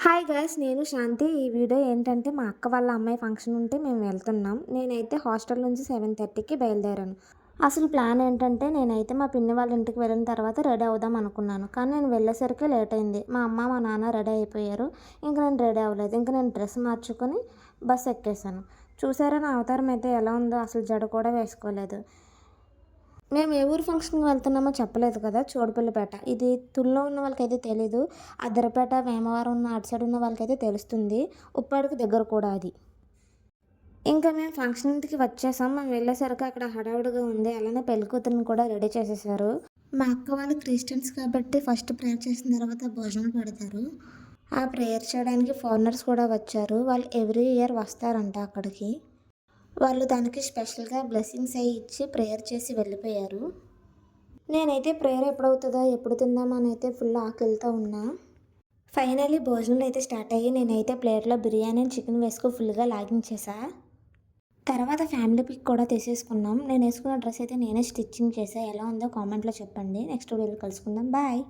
Hi guys, నేను శాంతి. ఈ video ఏంటంటే మా అక్క వాళ్ళ అమ్మాయి ఫంక్షన్ ఉంటే మేము వెళ్తున్నాం. నేనైతే హాస్టల్ నుంచి 7:30కి బయలుదేరాను. అసలు ప్లాన్ ఏంటంటే నేనైతే మా పిన్ని వాళ్ళ ఇంటికి వెళ్ళిన తర్వాత రెడీ అవుదాం అనుకున్నాను. కానీ నేను వెళ్ళేసరికి లేట్ అయింది. మా అమ్మ మా నాన్న రెడీ అయిపోయారు. ఇంక నేను రెడీ అవ్వలేదు. ఇంక నేను డ్రెస్ మార్చుకొని బస్ ఎక్కేసాను. చూసారా నా అవతారం అయితే ఎలా ఉందో? అసలు జడ కూడా వేసుకోలేదు. మేము ఏ ఊరు ఫంక్షన్‌కి వెళ్తున్నామో చెప్పలేదు కదా! చోడుపల్లిపేట. ఇది తుల్లో ఉన్న వాళ్ళకైతే తెలీదు. అద్దరిపేట, వేమవరం ఉన్న అటు సైడ్ ఉన్న వాళ్ళకైతే తెలుస్తుంది. ఉప్పాడకి దగ్గర కూడా అది. ఇంకా మేము ఫంక్షన్ ఇంటికి వచ్చేసాం. మేము వెళ్ళేసరికి అక్కడ హడావుడిగా ఉంది. అలానే పెళ్ళికూతురిని కూడా రెడీ చేసేసారు. మా అక్క వాళ్ళు క్రిస్టియన్స్ కాబట్టి ఫస్ట్ ప్రేయర్ చేసిన తర్వాత భోజనం పెడతారు. ఆ ప్రేయర్ చేయడానికి ఫారినర్స్ కూడా వచ్చారు. వాళ్ళు ఎవ్రీ ఇయర్ వస్తారంట అక్కడికి. వాళ్ళు దానికి స్పెషల్‌గా బ్లెస్సింగ్స్ అయి ఇచ్చి ప్రేయర్ చేసి వెళ్ళిపోయారు. నేనైతే ప్రేయర్ ఎప్పుడవుతదా? ఎప్పుడు తిందామా అని అయితే ఫుల్ ఆకలితో ఉన్నా. ఫైనల్లీ భోజనాలైతే స్టార్ట్ అయ్యాయి. నేనైతే ప్లేట్‌లో బిర్యానీ అండ్ చికెన్ వేసుకొని ఫుల్‌గా లాగించేసా. తర్వాత ఫ్యామిలీ పిక్ కూడా తీసేసుకున్నాం. నేనేసుకున్న డ్రెస్ అయితే నేనే స్టిచ్చింగ్ చేశా. ఎలా ఉందో కామెంట్‌లో చెప్పండి. నెక్స్ట్ వీడియోలో కలుసుకుందాం. బాయ్.